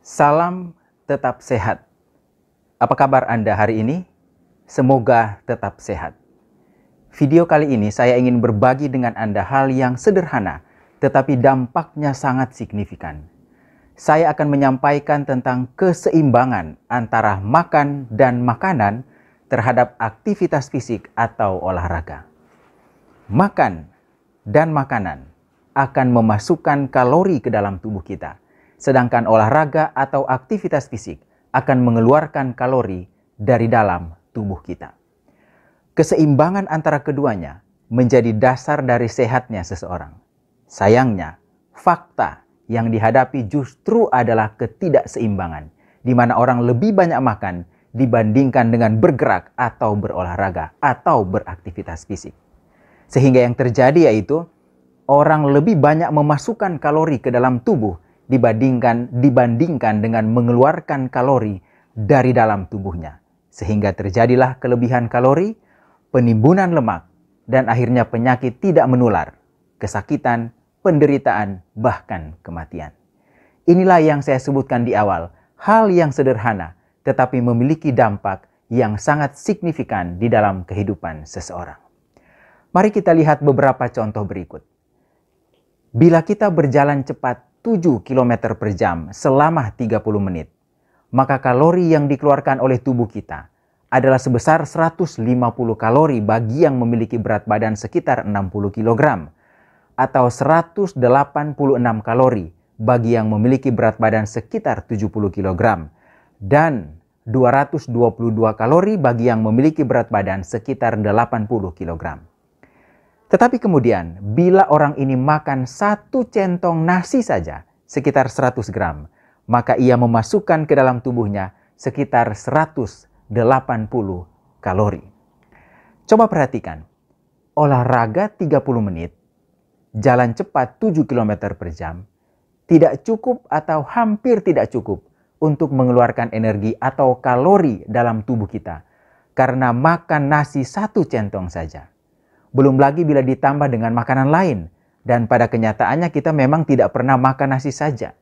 Salam tetap sehat. Apa kabar Anda hari ini? Semoga tetap sehat. Video kali ini saya ingin berbagi dengan Anda hal yang sederhana, tetapi dampaknya sangat signifikan. Saya akan menyampaikan tentang keseimbangan antara makan dan makanan terhadap aktivitas fisik atau olahraga. Makan dan makanan akan memasukkan kalori ke dalam tubuh kita. Sedangkan olahraga atau aktivitas fisik akan mengeluarkan kalori dari dalam tubuh kita. Keseimbangan antara keduanya menjadi dasar dari sehatnya seseorang. Sayangnya, fakta yang dihadapi justru adalah ketidakseimbangan, di mana orang lebih banyak makan dibandingkan dengan bergerak atau berolahraga atau beraktivitas fisik. Sehingga yang terjadi yaitu orang lebih banyak memasukkan kalori ke dalam tubuh dibandingkan dengan mengeluarkan kalori dari dalam tubuhnya. Sehingga terjadilah kelebihan kalori, penimbunan lemak, dan akhirnya penyakit tidak menular, kesakitan, penderitaan, bahkan kematian. Inilah yang saya sebutkan di awal, hal yang sederhana tetapi memiliki dampak yang sangat signifikan di dalam kehidupan seseorang. Mari kita lihat beberapa contoh berikut. Bila kita berjalan cepat 7 km per jam selama 30 menit, maka kalori yang dikeluarkan oleh tubuh kita adalah sebesar 150 kalori bagi yang memiliki berat badan sekitar 60 kg, atau 186 kalori bagi yang memiliki berat badan sekitar 70 kg, dan 222 kalori bagi yang memiliki berat badan sekitar 80 kg. Tetapi kemudian, bila orang ini makan 1 centong nasi saja, sekitar 100 gram, maka ia memasukkan ke dalam tubuhnya sekitar 180 kalori. Coba perhatikan, olahraga 30 menit, jalan cepat 7 km per jam, tidak cukup atau hampir tidak cukup untuk mengeluarkan energi atau kalori dalam tubuh kita, karena makan nasi 1 centong saja. Belum lagi bila ditambah dengan makanan lain. Dan pada kenyataannya kita memang tidak pernah makan nasi saja.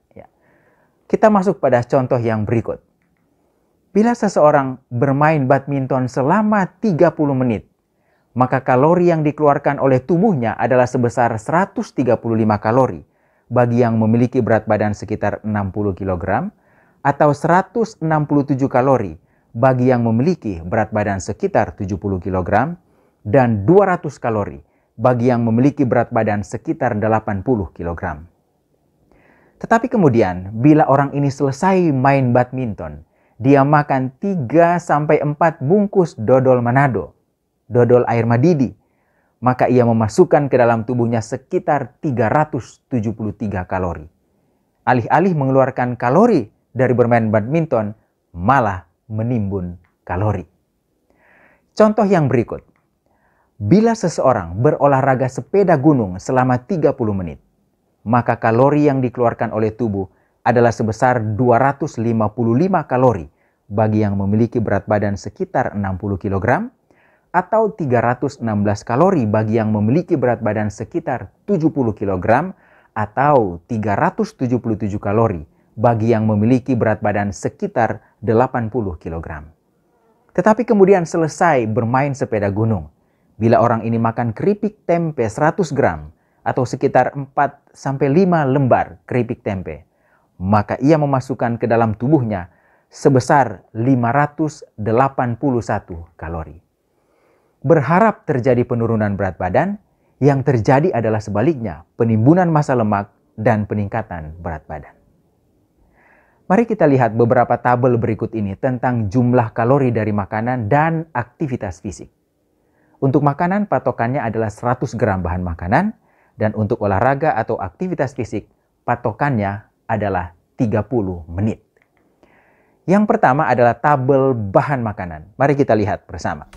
Kita masuk pada contoh yang berikut. Bila seseorang bermain badminton selama 30 menit, maka kalori yang dikeluarkan oleh tubuhnya adalah sebesar 135 kalori bagi yang memiliki berat badan sekitar 60 kg, atau 167 kalori bagi yang memiliki berat badan sekitar 70 kg, dan 200 kalori bagi yang memiliki berat badan sekitar 80 kg. Tetapi kemudian, bila orang ini selesai main badminton, dia makan 3-4 bungkus dodol Manado, dodol air madidi, maka ia memasukkan ke dalam tubuhnya sekitar 373 kalori. Alih-alih mengeluarkan kalori dari bermain badminton, malah menimbun kalori. Contoh yang berikut. Bila seseorang berolahraga sepeda gunung selama 30 menit, maka kalori yang dikeluarkan oleh tubuh adalah sebesar 255 kalori bagi yang memiliki berat badan sekitar 60 kg, atau 316 kalori bagi yang memiliki berat badan sekitar 70 kg, atau 377 kalori bagi yang memiliki berat badan sekitar 80 kg. Tetapi kemudian selesai bermain sepeda gunung, bila orang ini makan keripik tempe 100 gram atau sekitar 4-5 lembar keripik tempe, maka ia memasukkan ke dalam tubuhnya sebesar 581 kalori. Berharap terjadi penurunan berat badan, yang terjadi adalah sebaliknya, penimbunan massa lemak dan peningkatan berat badan. Mari kita lihat beberapa tabel berikut ini tentang jumlah kalori dari makanan dan aktivitas fisik. Untuk makanan, patokannya adalah 100 gram bahan makanan, dan untuk olahraga atau aktivitas fisik, patokannya adalah 30 menit. Yang pertama adalah tabel bahan makanan. Mari kita lihat bersama.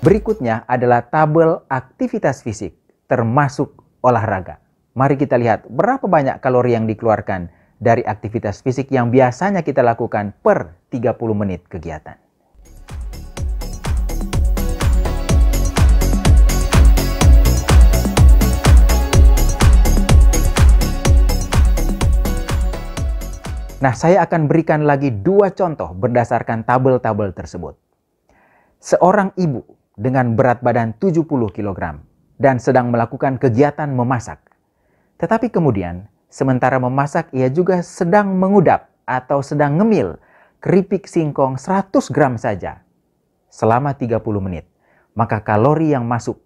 Berikutnya adalah tabel aktivitas fisik, termasuk olahraga. Mari kita lihat berapa banyak kalori yang dikeluarkan dari aktivitas fisik yang biasanya kita lakukan per 30 menit kegiatan. Nah, saya akan berikan lagi 2 contoh berdasarkan tabel-tabel tersebut. Seorang ibu dengan berat badan 70 kg dan sedang melakukan kegiatan memasak. Tetapi kemudian, sementara memasak ia juga sedang mengudap atau sedang ngemil keripik singkong 100 gram saja selama 30 menit. Maka kalori yang masuk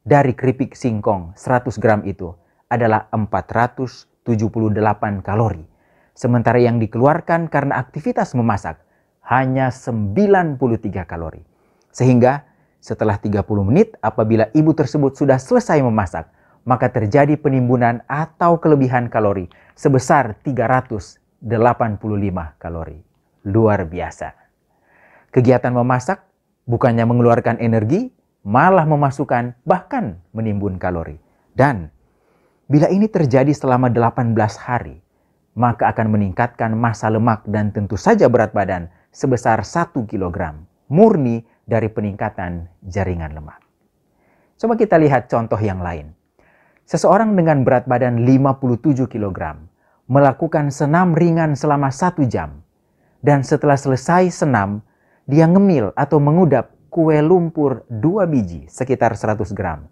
dari keripik singkong 100 gram itu adalah 478 kalori. Sementara yang dikeluarkan karena aktivitas memasak hanya 93 kalori. Sehingga setelah 30 menit apabila ibu tersebut sudah selesai memasak, maka terjadi penimbunan atau kelebihan kalori sebesar 385 kalori. Luar biasa. Kegiatan memasak bukannya mengeluarkan energi, malah memasukkan bahkan menimbun kalori. Dan bila ini terjadi selama 18 hari, maka akan meningkatkan massa lemak dan tentu saja berat badan sebesar 1 kg murni dari peningkatan jaringan lemak. Coba kita lihat contoh yang lain. Seseorang dengan berat badan 57 kg melakukan senam ringan selama 1 jam. Dan setelah selesai senam, dia ngemil atau mengudap kue lumpur 2 biji sekitar 100 gram.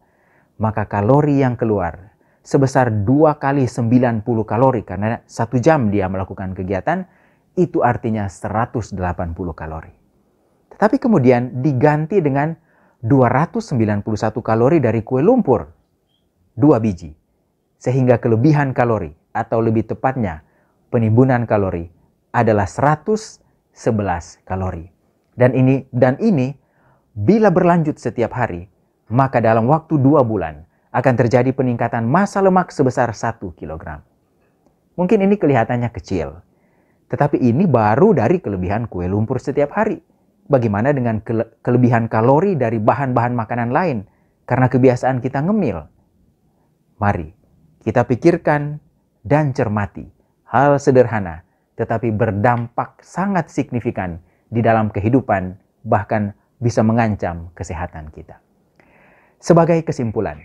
Maka kalori yang keluar sebesar 2 kali 90 kalori karena 1 jam dia melakukan kegiatan, itu artinya 180 kalori. Tetapi kemudian diganti dengan 291 kalori dari kue lumpur 2 biji. Sehingga kelebihan kalori atau lebih tepatnya penimbunan kalori adalah 111 kalori. Dan ini bila berlanjut setiap hari, maka dalam waktu 2 bulan akan terjadi peningkatan massa lemak sebesar 1 kg. Mungkin ini kelihatannya kecil, tetapi ini baru dari kelebihan kue lumpur setiap hari. Bagaimana dengan kelebihan kalori dari bahan-bahan makanan lain karena kebiasaan kita ngemil? Mari kita pikirkan dan cermati hal sederhana tetapi berdampak sangat signifikan di dalam kehidupan, bahkan bisa mengancam kesehatan kita. Sebagai kesimpulan,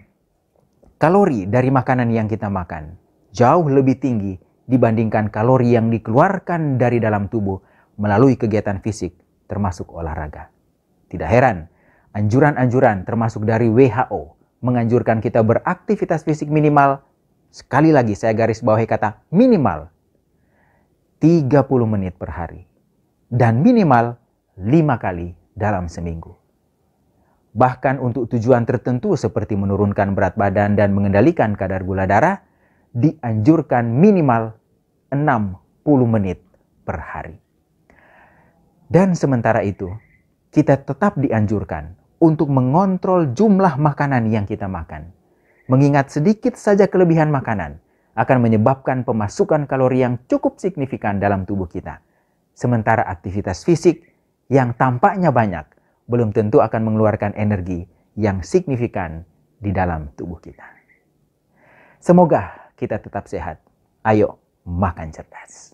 kalori dari makanan yang kita makan jauh lebih tinggi dibandingkan kalori yang dikeluarkan dari dalam tubuh melalui kegiatan fisik termasuk olahraga. Tidak heran, anjuran-anjuran termasuk dari WHO menganjurkan kita beraktivitas fisik minimal, sekali lagi saya garis bawahi kata minimal, 30 menit per hari. Dan minimal 5 kali dalam seminggu. Bahkan untuk tujuan tertentu seperti menurunkan berat badan dan mengendalikan kadar gula darah, dianjurkan minimal 60 menit per hari. Dan sementara itu, kita tetap dianjurkan untuk mengontrol jumlah makanan yang kita makan. Mengingat sedikit saja kelebihan makanan akan menyebabkan pemasukan kalori yang cukup signifikan dalam tubuh kita. Sementara aktivitas fisik yang tampaknya banyak belum tentu akan mengeluarkan energi yang signifikan di dalam tubuh kita. Semoga kita tetap sehat. Ayo makan cerdas.